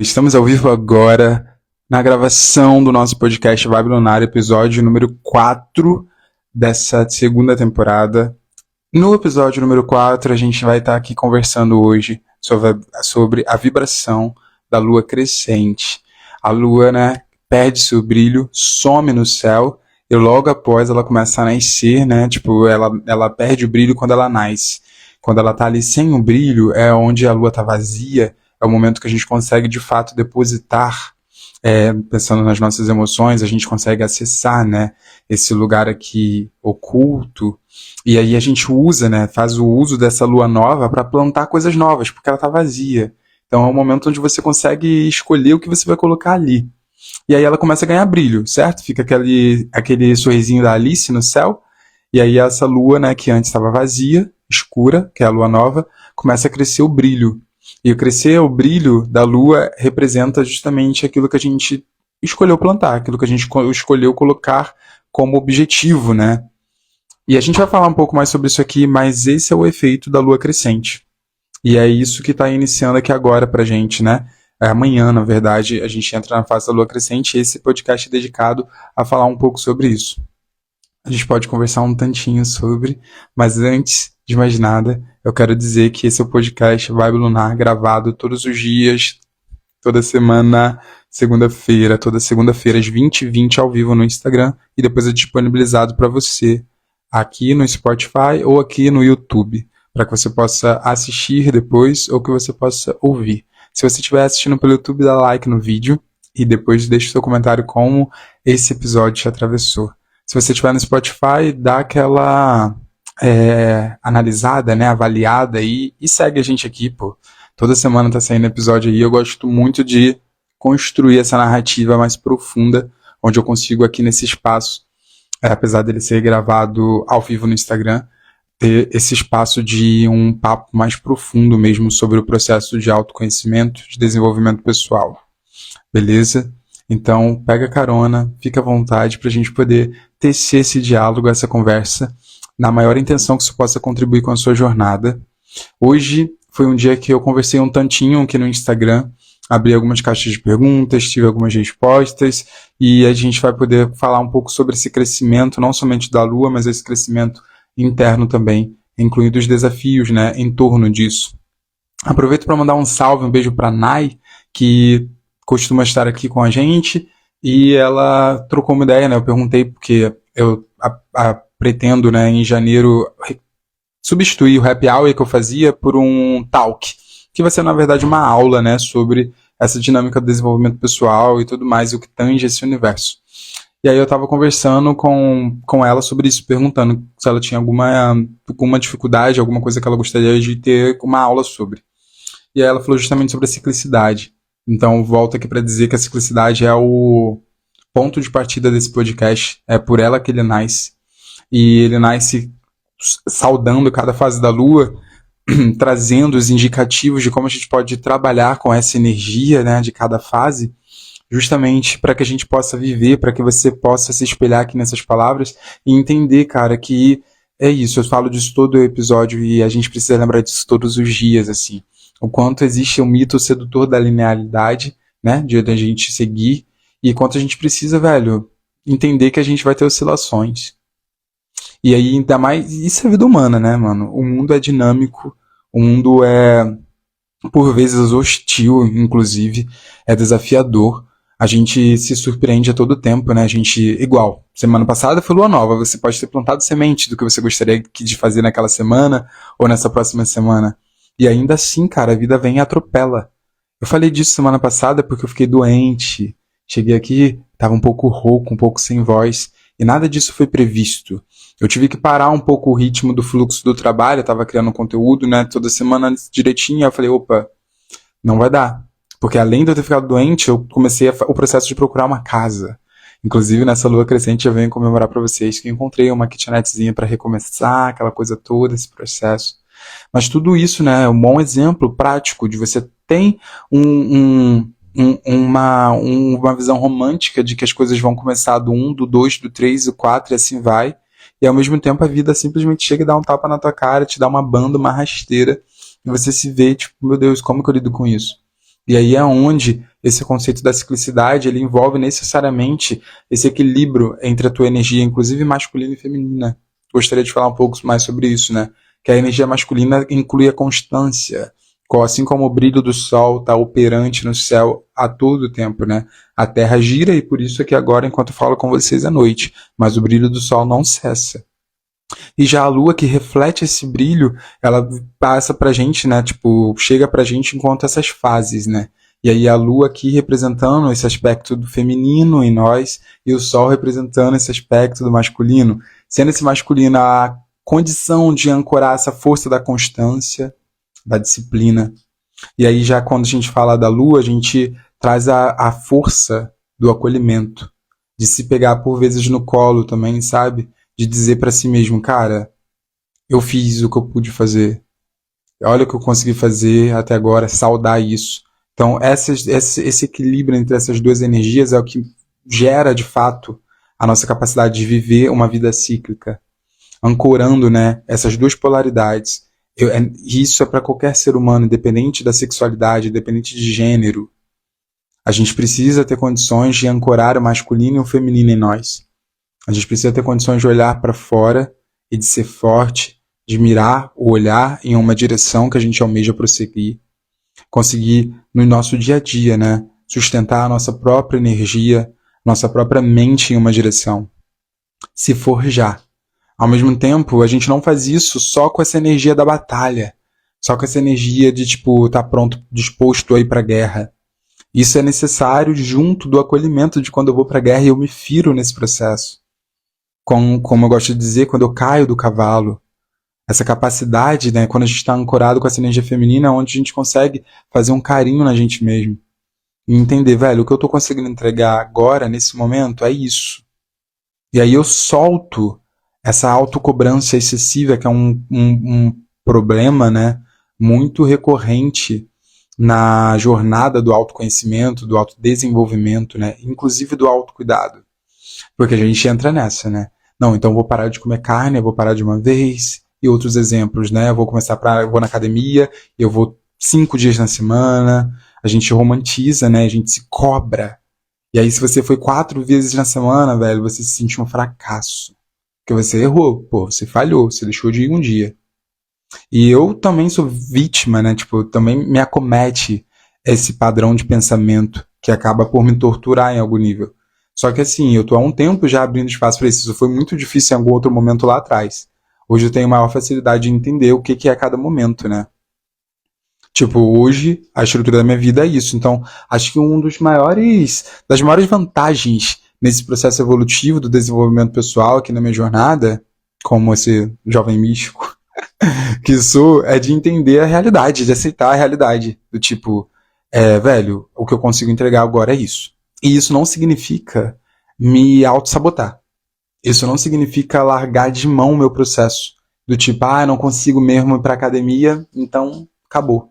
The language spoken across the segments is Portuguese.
Estamos ao vivo agora na gravação do nosso podcast Vibe Lunar, episódio número 4 dessa segunda temporada. No episódio número 4, a gente vai estar aqui conversando hoje sobre a vibração da lua crescente. A lua, né, perde seu brilho, some no céu e logo após ela começa a nascer, né, tipo, ela perde o brilho quando ela nasce. Quando ela tá ali sem o brilho, é onde a lua tá vazia, é o momento que a gente consegue de fato depositar, pensando nas nossas emoções, a gente consegue acessar, né, esse lugar aqui oculto, e aí a gente usa, né, faz o uso dessa lua nova para plantar coisas novas, porque ela tá vazia. Então é um momento onde você consegue escolher o que você vai colocar ali. E aí ela começa a ganhar brilho, certo? Fica aquele sorrisinho da Alice no céu, e aí essa lua, né, que antes estava vazia, escura, que é a lua nova, começa a crescer o brilho. E o crescer o brilho da lua representa justamente aquilo que a gente escolheu plantar, aquilo que a gente escolheu colocar como objetivo, né? E a gente vai falar um pouco mais sobre isso aqui, mas esse é o efeito da lua crescente. E é isso que está iniciando aqui agora pra gente, né? Amanhã, na verdade, a gente entra na fase da lua crescente e esse podcast é dedicado a falar um pouco sobre isso. A gente pode conversar um tantinho sobre, mas antes de mais nada, eu quero dizer que esse é o podcast Vibe Lunar, gravado todos os dias, toda semana, segunda-feira, toda segunda-feira às 20h20 ao vivo no Instagram e depois é disponibilizado para você aqui no Spotify ou aqui no YouTube, para que você possa assistir depois ou que você possa ouvir. Se você estiver assistindo pelo YouTube, dá like no vídeo e depois deixe seu comentário como esse episódio te atravessou. Se você estiver no Spotify, dá aquela analisada, né, avaliada e segue a gente aqui, pô. Toda semana tá saindo episódio aí. Eu gosto muito de construir essa narrativa mais profunda, onde eu consigo aqui nesse espaço, apesar dele ser gravado ao vivo no Instagram, ter esse espaço de um papo mais profundo mesmo sobre o processo de autoconhecimento, de desenvolvimento pessoal. Beleza? Então, pega carona, fica à vontade para a gente poder tecer esse diálogo, essa conversa, na maior intenção que isso possa contribuir com a sua jornada. Hoje foi um dia que eu conversei um tantinho aqui no Instagram, abri algumas caixas de perguntas, tive algumas respostas, e a gente vai poder falar um pouco sobre esse crescimento, não somente da Lua, mas esse crescimento interno também, incluindo os desafios, né, em torno disso. Aproveito para mandar um salve, um beijo para Nai, que costuma estar aqui com a gente, e ela trocou uma ideia, né? Eu perguntei porque eu pretendo, né, em janeiro, substituir o happy hour que eu fazia por um talk, que vai ser, na verdade, uma aula, né, sobre essa dinâmica do desenvolvimento pessoal e tudo mais, o que tange esse universo. E aí eu estava conversando com ela sobre isso, perguntando se ela tinha alguma dificuldade, alguma coisa que ela gostaria de ter uma aula sobre. E aí ela falou justamente sobre a ciclicidade. Então, volto aqui para dizer que a ciclicidade é o ponto de partida desse podcast. É por ela que ele nasce. E ele nasce saudando cada fase da lua, trazendo os indicativos de como a gente pode trabalhar com essa energia, né, de cada fase, justamente para que a gente possa viver, para que você possa se espelhar aqui nessas palavras e entender, cara, que é isso. Eu falo disso todo o episódio e a gente precisa lembrar disso todos os dias, assim. O quanto existe um mito sedutor da linearidade, né, de a gente seguir, e quanto a gente precisa, velho, entender que a gente vai ter oscilações. E aí, ainda mais, isso é vida humana, né, mano? O mundo é dinâmico, o mundo é, por vezes, hostil, inclusive, é desafiador. A gente se surpreende a todo tempo, né? A gente, igual, semana passada foi lua nova, você pode ter plantado semente do que você gostaria de fazer naquela semana ou nessa próxima semana. E ainda assim, cara, a vida vem e atropela. Eu falei disso semana passada porque eu fiquei doente. Cheguei aqui, tava um pouco rouco, um pouco sem voz, e nada disso foi previsto. Eu tive que parar um pouco o ritmo do fluxo do trabalho, eu tava criando conteúdo, né, toda semana direitinho, eu falei, opa, não vai dar. Porque além de eu ter ficado doente, eu comecei o processo de procurar uma casa. Inclusive, nessa lua crescente, eu venho comemorar para vocês que eu encontrei uma kitnetzinha para recomeçar, aquela coisa toda, esse processo. Mas tudo isso, né, é um bom exemplo prático de você tem uma visão romântica de que as coisas vão começar do 1, do 2, do 3, do 4 e assim vai. E ao mesmo tempo a vida simplesmente chega e dá um tapa na tua cara, te dá uma banda, uma rasteira, e você se vê, tipo, meu Deus, como que eu lido com isso? E aí é onde esse conceito da ciclicidade, ele envolve necessariamente esse equilíbrio entre a tua energia, inclusive masculina e feminina. Gostaria de falar um pouco mais sobre isso, né? Que a energia masculina inclui a constância, assim como o brilho do sol está operante no céu a todo tempo, né? A Terra gira e por isso é que agora, enquanto eu falo com vocês, é noite, mas o brilho do sol não cessa. E já a lua que reflete esse brilho, ela passa pra gente, né? Tipo, chega pra gente enquanto essas fases, né? E aí a lua aqui representando esse aspecto do feminino em nós e o sol representando esse aspecto do masculino, sendo esse masculino a condição de ancorar essa força da constância, da disciplina. E aí já quando a gente fala da lua, a gente traz a força do acolhimento, de se pegar por vezes no colo também, sabe? De dizer pra si mesmo, cara, eu fiz o que eu pude fazer. Olha o que eu consegui fazer até agora, saudar isso. Então, esse equilíbrio entre essas duas energias é o que gera, de fato, a nossa capacidade de viver uma vida cíclica, ancorando, né, essas duas polaridades. Isso é para qualquer ser humano, independente da sexualidade, independente de gênero. A gente precisa ter condições de ancorar o masculino e o feminino em nós. A gente precisa ter condições de olhar para fora e de ser forte, de mirar o olhar em uma direção que a gente almeja prosseguir, conseguir no nosso dia a dia, né, sustentar a nossa própria energia, nossa própria mente em uma direção, se forjar. Ao mesmo tempo, a gente não faz isso só com essa energia da batalha, só com essa energia de tipo estar pronto, disposto a ir para a guerra. Isso é necessário junto do acolhimento de quando eu vou para a guerra e eu me firo nesse processo. Como eu gosto de dizer, quando eu caio do cavalo, essa capacidade, né, quando a gente está ancorado com essa energia feminina, onde a gente consegue fazer um carinho na gente mesmo. E entender, velho, o que eu tô conseguindo entregar agora, nesse momento, é isso. E aí eu solto essa autocobrança excessiva, que é um problema, né, muito recorrente na jornada do autoconhecimento, do autodesenvolvimento, né, inclusive do autocuidado. Porque a gente entra nessa, né? Não, então eu vou parar de comer carne, eu vou parar de uma vez, e outros exemplos, né? Eu vou na academia, eu vou 5 dias na semana, a gente romantiza, né? A gente se cobra. E aí, se você foi 4 vezes na semana, velho, você se sente um fracasso. Porque você errou, pô, você falhou, você deixou de ir um dia. E eu também sou vítima, né? Tipo, também me acomete esse padrão de pensamento que acaba por me torturar em algum nível. Só que assim, eu tô há um tempo já abrindo espaço para isso. Isso foi muito difícil em algum outro momento lá atrás. Hoje eu tenho maior facilidade de entender o que é cada momento, né? Tipo, hoje a estrutura da minha vida é isso. Então, acho que das maiores vantagens nesse processo evolutivo do desenvolvimento pessoal aqui na minha jornada, como esse jovem místico que sou, é de entender a realidade, de aceitar a realidade. Do tipo, velho, o que eu consigo entregar agora é isso. E isso não significa me auto-sabotar. Isso não significa largar de mão o meu processo. Do tipo, não consigo mesmo ir pra academia, então acabou.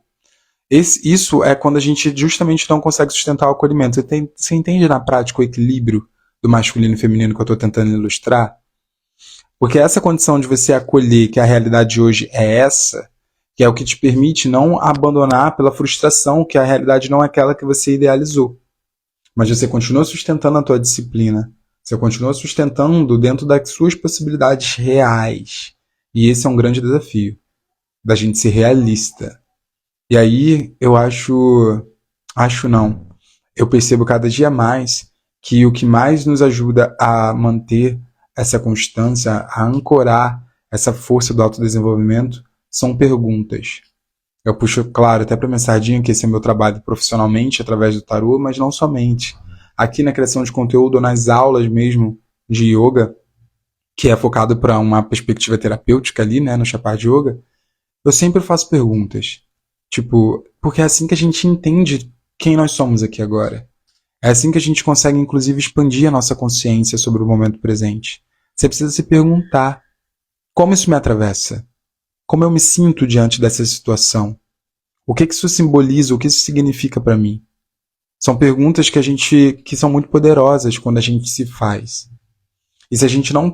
Isso é quando a gente justamente não consegue sustentar o acolhimento. Você entende na prática o equilíbrio do masculino e feminino que eu estou tentando ilustrar? Porque essa condição de você acolher que a realidade de hoje é essa, que é o que te permite não abandonar pela frustração que a realidade não é aquela que você idealizou. Mas você continua sustentando a tua disciplina. Você continua sustentando dentro das suas possibilidades reais. E esse é um grande desafio, da gente ser realista. E aí eu eu percebo cada dia mais que o que mais nos ajuda a manter essa constância, a ancorar essa força do autodesenvolvimento, são perguntas. Eu puxo, claro, até para minha sardinha, que esse é meu trabalho profissionalmente, através do tarô, mas não somente. Aqui na criação de conteúdo, nas aulas mesmo de yoga, que é focado para uma perspectiva terapêutica ali, né, no Chapar de Yoga, eu sempre faço perguntas. Tipo, porque é assim que a gente entende quem nós somos aqui agora. É assim que a gente consegue, inclusive, expandir a nossa consciência sobre o momento presente. Você precisa se perguntar: como isso me atravessa? Como eu me sinto diante dessa situação? O que isso simboliza? O que isso significa para mim? São perguntas que são muito poderosas quando a gente se faz. E se a gente não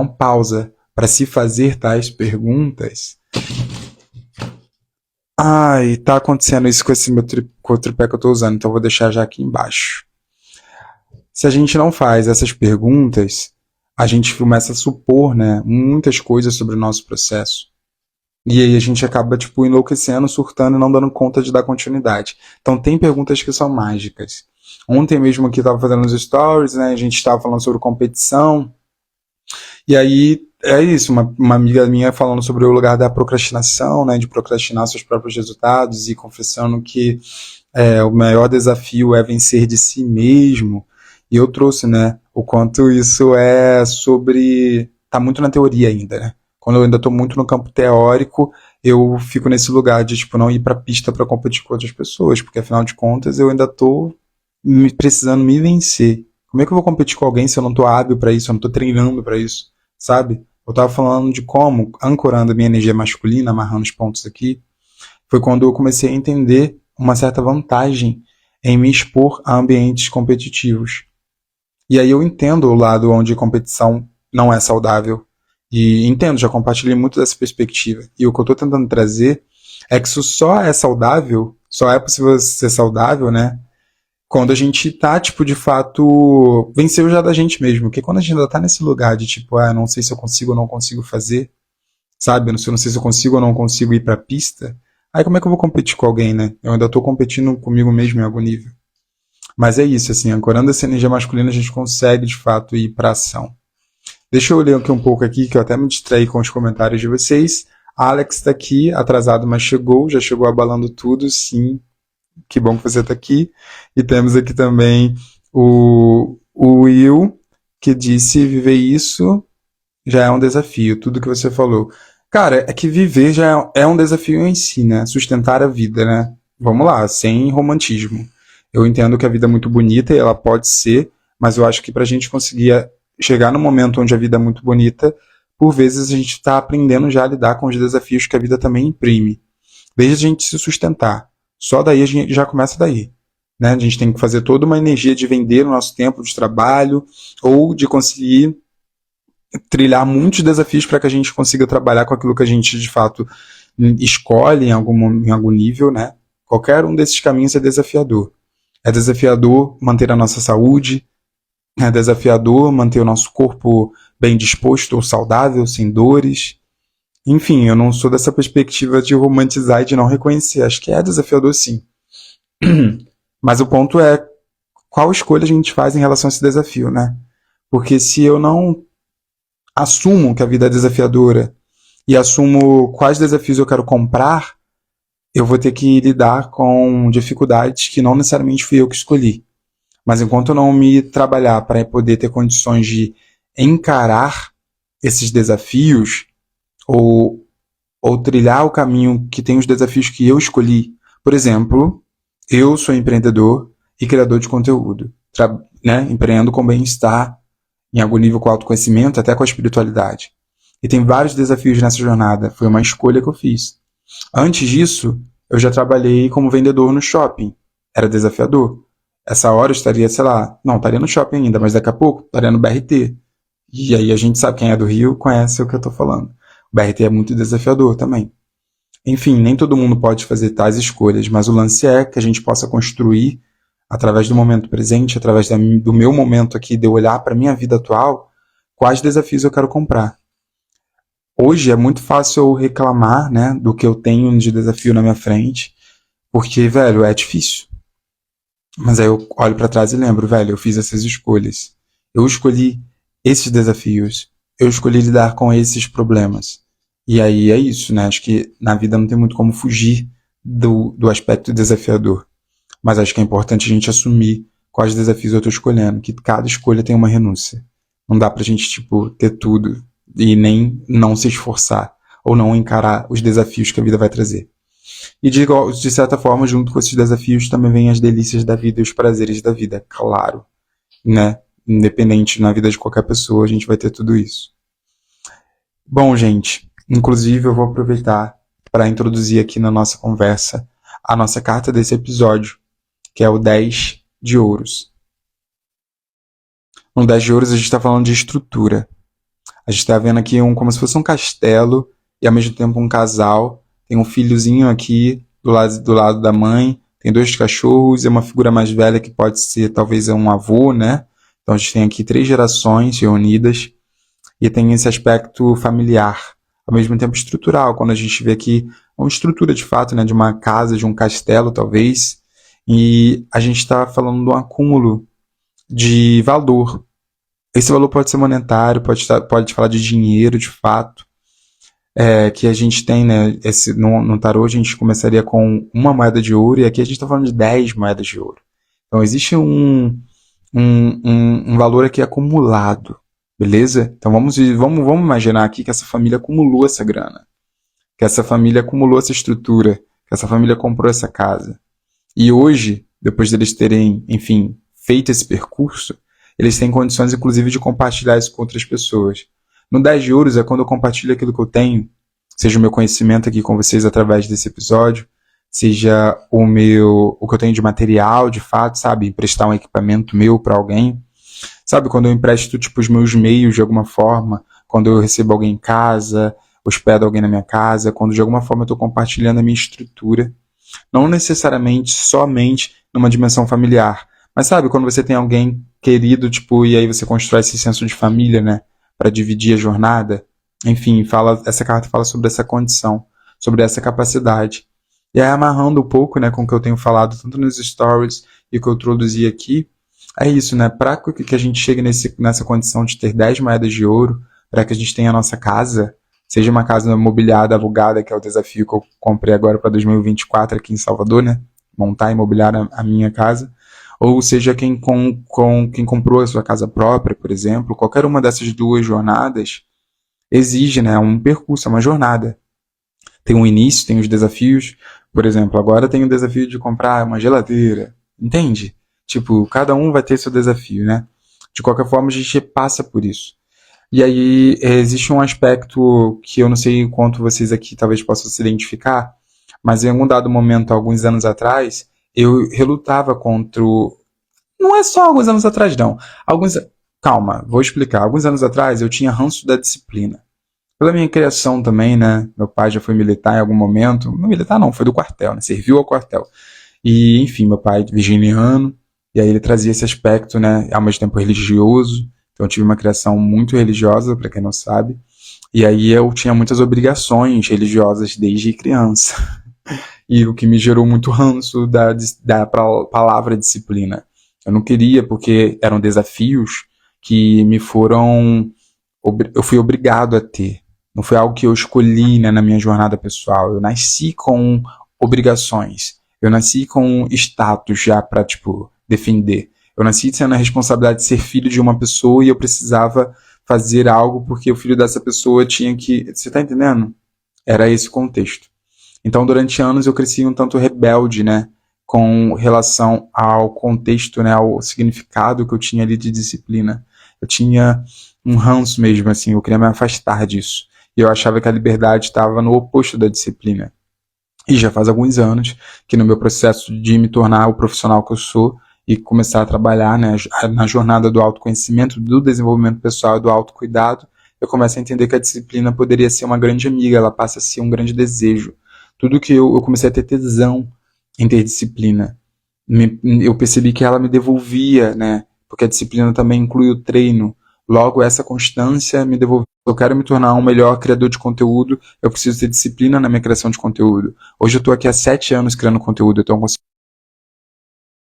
pausa para se fazer tais perguntas, Ai, tá acontecendo isso com esse com o tripé que eu tô usando, então eu vou deixar já aqui embaixo. Se a gente não faz essas perguntas, a gente começa a supor, né, muitas coisas sobre o nosso processo. E aí a gente acaba, tipo, enlouquecendo, surtando e não dando conta de dar continuidade. Então tem perguntas que são mágicas. Ontem mesmo aqui eu tava fazendo os stories, né, a gente estava falando sobre competição, e aí é isso, uma amiga minha falando sobre o lugar da procrastinação, né, de procrastinar seus próprios resultados e confessando que o maior desafio é vencer de si mesmo. E eu trouxe, né, o quanto isso é sobre. Tá muito na teoria ainda, né? Quando eu ainda tô muito no campo teórico, eu fico nesse lugar de, tipo, não ir pra pista pra competir com outras pessoas, porque afinal de contas eu ainda tô precisando me vencer. Como é que eu vou competir com alguém se eu não tô hábil pra isso, eu não tô treinando pra isso, sabe? Eu tava falando de como, ancorando a minha energia masculina, amarrando os pontos aqui, foi quando eu comecei a entender uma certa vantagem em me expor a ambientes competitivos. E aí eu entendo o lado onde a competição não é saudável. E entendo, já compartilhei muito dessa perspectiva. E o que eu estou tentando trazer é que isso só é saudável, só é possível ser saudável, né? Quando a gente tá, tipo, de fato, venceu já da gente mesmo. Porque quando a gente ainda tá nesse lugar de, tipo, não sei se eu consigo ou não consigo fazer, sabe? Eu não sei se eu consigo ou não consigo ir pra pista. Aí como é que eu vou competir com alguém, né? Eu ainda tô competindo comigo mesmo em algum nível. Mas é isso, assim, ancorando essa energia masculina, a gente consegue, de fato, ir pra ação. Deixa eu ler aqui um pouco aqui, que eu até me distraí com os comentários de vocês. Alex tá aqui, atrasado, mas chegou, já chegou abalando tudo, sim. Que bom que você tá aqui. E temos aqui também o Will, que disse, viver isso já é um desafio, tudo que você falou. Cara, é que viver já é um desafio em si, né? Sustentar a vida, né? Vamos lá, sem romantismo. Eu entendo que a vida é muito bonita e ela pode ser, mas eu acho que pra gente conseguir chegar no momento onde a vida é muito bonita, por vezes a gente está aprendendo já a lidar com os desafios que a vida também imprime. Desde a gente se sustentar. Só daí a gente já começa daí. Né? A gente tem que fazer toda uma energia de vender o nosso tempo de trabalho ou de conseguir trilhar muitos desafios para que a gente consiga trabalhar com aquilo que a gente de fato escolhe em algum nível, né? Qualquer um desses caminhos é desafiador. É desafiador manter a nossa saúde, é desafiador manter o nosso corpo bem disposto ou saudável, sem dores. Enfim, eu não sou dessa perspectiva de romantizar e de não reconhecer. Acho que é desafiador sim. Mas o ponto é qual escolha a gente faz em relação a esse desafio, né? Porque se eu não assumo que a vida é desafiadora e assumo quais desafios eu quero comprar, eu vou ter que lidar com dificuldades que não necessariamente fui eu que escolhi. Mas enquanto eu não me trabalhar para poder ter condições de encarar esses desafios ou, ou trilhar o caminho que tem os desafios que eu escolhi, por exemplo, eu sou empreendedor e criador de conteúdo, né? Empreendo com bem-estar, em algum nível com autoconhecimento, até com a espiritualidade. E tem vários desafios nessa jornada. Foi uma escolha que eu fiz. Antes disso, eu já trabalhei como vendedor no shopping. Era desafiador. Essa hora eu estaria, sei lá, não, estaria no shopping ainda, mas daqui a pouco estaria no BRT. E aí a gente sabe, quem é do Rio conhece o que eu tô falando. O BRT é muito desafiador também. Enfim, nem todo mundo pode fazer tais escolhas, mas o lance é que a gente possa construir através do momento presente, através do meu momento aqui, de eu olhar para a minha vida atual, quais desafios eu quero comprar. Hoje é muito fácil eu reclamar, né, do que eu tenho de desafio na minha frente, porque, velho, é difícil. Mas aí eu olho para trás e lembro, velho, eu fiz essas escolhas. Eu escolhi esses desafios. Eu escolhi lidar com esses problemas. E aí é isso, né? Acho que na vida não tem muito como fugir do aspecto desafiador. Mas acho que é importante a gente assumir quais desafios eu estou escolhendo, que cada escolha tem uma renúncia. Não dá pra gente, tipo, ter tudo e nem não se esforçar ou não encarar os desafios que a vida vai trazer. E de certa forma, junto com esses desafios, também vêm as delícias da vida e os prazeres da vida, claro, né? Independente na vida de qualquer pessoa, a gente vai ter tudo isso. Bom, gente, inclusive eu vou aproveitar para introduzir aqui na nossa conversa a nossa carta desse episódio, que é o 10 de ouros. No 10 de ouros a gente está falando de estrutura. A gente está vendo aqui como se fosse um castelo e ao mesmo tempo um casal. Tem um filhozinho aqui do lado da mãe, tem 2 cachorros e uma figura mais velha que pode ser talvez um avô, né? Então a gente tem aqui 3 gerações reunidas e tem esse aspecto familiar, ao mesmo tempo estrutural, quando a gente vê aqui uma estrutura de fato, né, de uma casa, de um castelo talvez, e a gente está falando de um acúmulo de valor. Esse valor pode ser monetário, pode falar de dinheiro de fato, que a gente tem, né? No tarô a gente começaria com uma moeda de ouro e aqui a gente está falando de 10 moedas de ouro. Então existe um valor aqui acumulado, beleza? Então vamos imaginar aqui que essa família acumulou essa grana, que essa família acumulou essa estrutura, que essa família comprou essa casa. E hoje, depois deles terem, enfim, feito esse percurso, eles têm condições, inclusive, de compartilhar isso com outras pessoas. No 10 de ouros é quando eu compartilho aquilo que eu tenho, seja o meu conhecimento aqui com vocês através desse episódio, seja o que eu tenho de material, de fato, sabe? Emprestar um equipamento meu para alguém. Sabe, quando eu empresto, tipo, os meus meios de alguma forma, quando eu recebo alguém em casa, hospedo alguém na minha casa, quando de alguma forma eu estou compartilhando a minha estrutura. Não necessariamente somente numa dimensão familiar, mas sabe, quando você tem alguém querido, tipo, e aí você constrói esse senso de família, né, para dividir a jornada. Enfim, essa carta fala sobre essa condição, sobre essa capacidade. E aí, amarrando um pouco, né, com o que eu tenho falado, tanto nos stories e o que eu introduzi aqui, é isso, né, para que a gente chegue nessa condição de ter 10 moedas de ouro, para que a gente tenha a nossa casa, seja uma casa mobiliada, alugada, que é o desafio que eu comprei agora para 2024 aqui em Salvador, né, montar e mobiliar a minha casa, ou seja, quem comprou a sua casa própria, por exemplo, qualquer uma dessas 2 jornadas exige, né, um percurso, uma jornada. Tem um início, tem os desafios. Por exemplo, agora tem o desafio de comprar uma geladeira. Entende? Tipo, cada um vai ter seu desafio, né? De qualquer forma, a gente passa por isso. E aí, existe um aspecto que eu não sei quanto vocês aqui talvez possam se identificar, mas em algum dado momento, alguns anos atrás, eu relutava contra o... Não é só alguns anos atrás, não. Calma, vou explicar. Alguns anos atrás, eu tinha ranço da disciplina. Pela minha criação também, né? Meu pai já foi militar em algum momento. Não militar não, foi do quartel, né? Serviu ao quartel. E, enfim, meu pai virginiano, e aí ele trazia esse aspecto, né? Ao mesmo tempo religioso. Então eu tive uma criação muito religiosa, para quem não sabe. E aí eu tinha muitas obrigações religiosas desde criança. E o que me gerou muito ranço da palavra disciplina. Eu não queria, porque eram desafios que eu fui obrigado a ter. Não foi algo que eu escolhi, né, na minha jornada pessoal. Eu nasci com obrigações. Eu nasci com status já para, tipo, defender. Eu nasci tendo a responsabilidade de ser filho de uma pessoa e eu precisava fazer algo porque o filho dessa pessoa tinha que... Você tá entendendo? Era esse o contexto. Então, durante anos, eu cresci um tanto rebelde, né, com relação ao contexto, né, ao significado que eu tinha ali de disciplina. Eu tinha um ranço mesmo, assim, eu queria me afastar disso. E eu achava que a liberdade estava no oposto da disciplina. E já faz alguns anos que no meu processo de me tornar o profissional que eu sou e começar a trabalhar, né, na jornada do autoconhecimento, do desenvolvimento pessoal e do autocuidado, eu começo a entender que a disciplina poderia ser uma grande amiga, ela passa a ser um grande desejo. Tudo que eu comecei a ter tesão em ter disciplina. Eu percebi que ela me devolvia, né, porque a disciplina também inclui o treino. Logo, essa constância me devolveu. Eu quero me tornar um melhor criador de conteúdo, eu preciso ter disciplina na minha criação de conteúdo. Hoje eu estou aqui há 7 anos criando conteúdo, então eu consigo...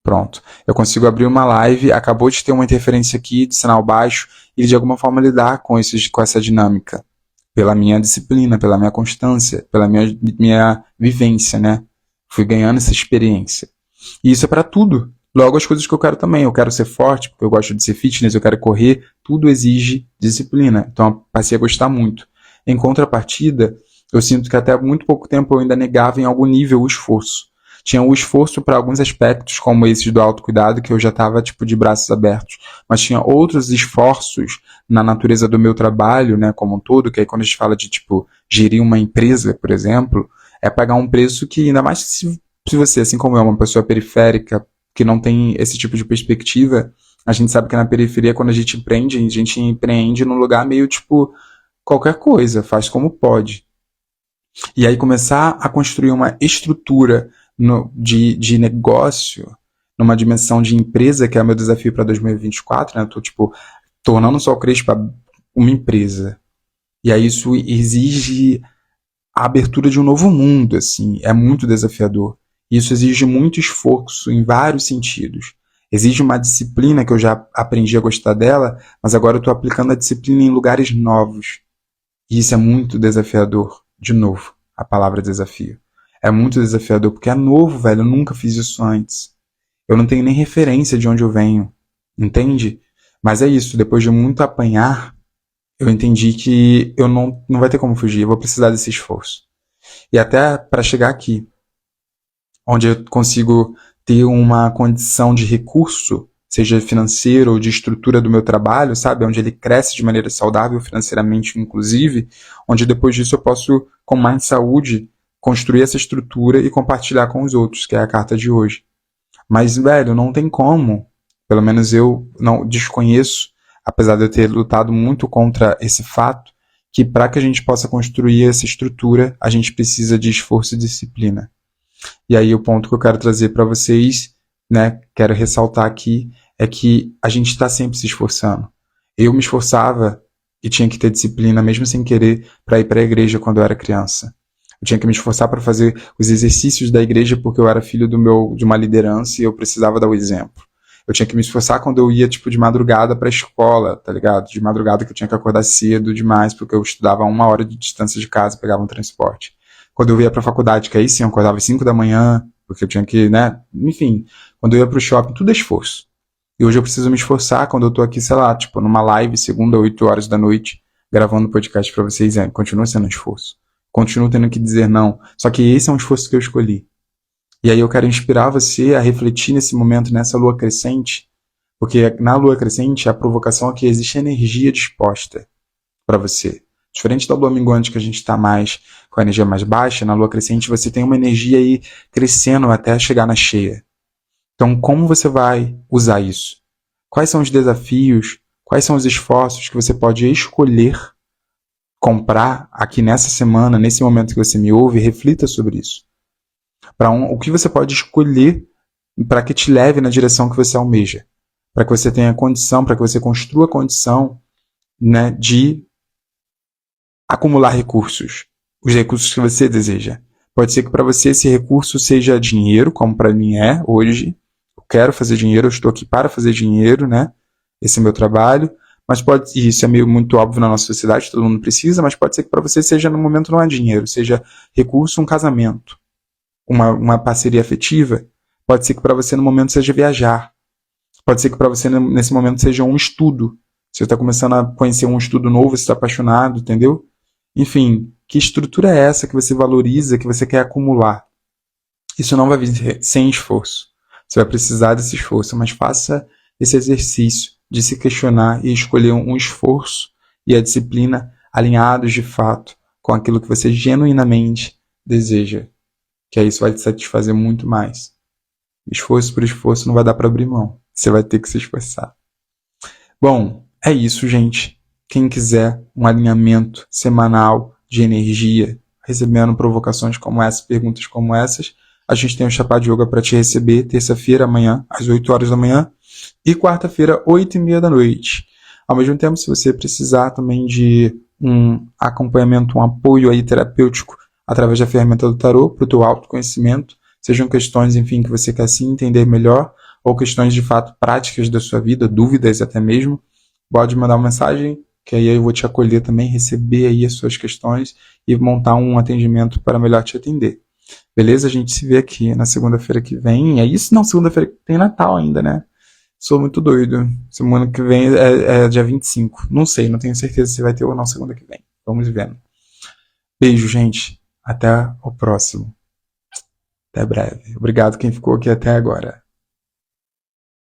Pronto. Eu consigo abrir uma live, acabou de ter uma interferência aqui de sinal baixo, e de alguma forma lidar com essa dinâmica. Pela minha disciplina, pela minha constância, pela minha vivência, né? Fui ganhando essa experiência. E isso é para tudo. Logo, as coisas que eu quero também. Eu quero ser forte, porque eu gosto de ser fitness, eu quero correr. Tudo exige disciplina. Então, eu passei a gostar muito. Em contrapartida, eu sinto que até muito pouco tempo eu ainda negava em algum nível o esforço. Tinha o esforço para alguns aspectos, como esses do autocuidado, que eu já estava tipo de braços abertos. Mas tinha outros esforços na natureza do meu trabalho, né, como um todo, que aí quando a gente fala de, tipo, gerir uma empresa, por exemplo, é pagar um preço que, ainda mais se você, assim como eu, é uma pessoa periférica, que não tem esse tipo de perspectiva, a gente sabe que na periferia, quando a gente empreende num lugar meio, tipo, qualquer coisa, faz como pode. E aí começar a construir uma estrutura de negócio, numa dimensão de empresa, que é o meu desafio para 2024, né? Eu tô, tipo, tornando só o Crespa uma empresa. E aí isso exige a abertura de um novo mundo, assim. É muito desafiador. Isso exige muito esforço em vários sentidos. Exige uma disciplina que eu já aprendi a gostar dela, mas agora eu estou aplicando a disciplina em lugares novos. E isso é muito desafiador. De novo, a palavra desafio. É muito desafiador porque é novo, velho. Eu nunca fiz isso antes. Eu não tenho nem referência de onde eu venho. Entende? Mas é isso. Depois de muito apanhar, eu entendi que eu não vai ter como fugir. Eu vou precisar desse esforço. E até para chegar aqui, onde eu consigo ter uma condição de recurso, seja financeiro ou de estrutura do meu trabalho, sabe? Onde ele cresce de maneira saudável financeiramente, inclusive, onde depois disso eu posso, com mais saúde, construir essa estrutura e compartilhar com os outros, que é a carta de hoje. Mas, velho, não tem como. Pelo menos eu não desconheço, apesar de eu ter lutado muito contra esse fato, que para que a gente possa construir essa estrutura, a gente precisa de esforço e disciplina. E aí o ponto que eu quero trazer para vocês, né, quero ressaltar aqui, é que a gente está sempre se esforçando. Eu me esforçava e tinha que ter disciplina, mesmo sem querer, para ir para a igreja quando eu era criança. Eu tinha que me esforçar para fazer os exercícios da igreja porque eu era filho de uma liderança e eu precisava dar o exemplo. Eu tinha que me esforçar quando eu ia, tipo, de madrugada pra escola, tá ligado? De madrugada que eu tinha que acordar cedo demais, porque eu estudava a 1 hora de distância de casa, pegava um transporte. Quando eu ia pra faculdade, que aí sim, eu acordava às 5 da manhã, porque eu tinha que, né? Enfim, quando eu ia pro shopping, tudo é esforço. E hoje eu preciso me esforçar quando eu tô aqui, sei lá, tipo, numa live, segunda, 8 horas da noite, gravando podcast pra vocês, continua sendo um esforço. Continuo tendo que dizer não. Só que esse é um esforço que eu escolhi. E aí eu quero inspirar você a refletir nesse momento, nessa lua crescente, porque na lua crescente a provocação é que existe energia disposta para você. Diferente da lua minguante que a gente está mais com a energia mais baixa, na lua crescente você tem uma energia aí crescendo até chegar na cheia. Então como você vai usar isso? Quais são os desafios? Quais são os esforços que você pode escolher comprar aqui nessa semana, nesse momento que você me ouve? Reflita sobre isso. O que você pode escolher para que te leve na direção que você almeja, para que você tenha condição, para que você construa a condição, né, de acumular recursos, os recursos que você deseja. Pode ser que para você esse recurso seja dinheiro, como para mim é hoje. Eu quero fazer dinheiro, eu estou aqui para fazer dinheiro, né? Esse é meu trabalho. Mas e isso é meio muito óbvio na nossa sociedade, todo mundo precisa, mas pode ser que para você seja no momento não é dinheiro, seja recurso, um casamento, uma parceria afetiva. Pode ser que para você no momento seja viajar. Pode ser que para você nesse momento seja um estudo. Você está começando a conhecer um estudo novo, você está apaixonado, entendeu? Enfim, que estrutura é essa que você valoriza, que você quer acumular? Isso não vai vir sem esforço. Você vai precisar desse esforço, mas faça esse exercício de se questionar e escolher um esforço e a disciplina alinhados de fato com aquilo que você genuinamente deseja. Que aí isso vai te satisfazer muito mais. Esforço por esforço não vai dar para abrir mão. Você vai ter que se esforçar. Bom, é isso, gente. Quem quiser um alinhamento semanal de energia, recebendo provocações como essas, perguntas como essas, a gente tem o Chapá de Yoga para te receber terça-feira, amanhã, às 8 horas da manhã, e quarta-feira, 8h30 da noite. Ao mesmo tempo, se você precisar também de um acompanhamento, um apoio aí terapêutico através da ferramenta do tarô para o teu autoconhecimento, sejam questões, enfim, que você quer se entender melhor, ou questões de fato práticas da sua vida, dúvidas até mesmo, pode mandar uma mensagem, que aí eu vou te acolher também, receber aí as suas questões e montar um atendimento para melhor te atender. Beleza? A gente se vê aqui na segunda-feira que vem. É isso? Não, segunda-feira tem Natal ainda, né? Sou muito doido. Semana que vem é dia 25. Não sei, não tenho certeza se vai ter ou não segunda que vem. Vamos vendo. Beijo, gente. Até o próximo. Até breve. Obrigado quem ficou aqui até agora.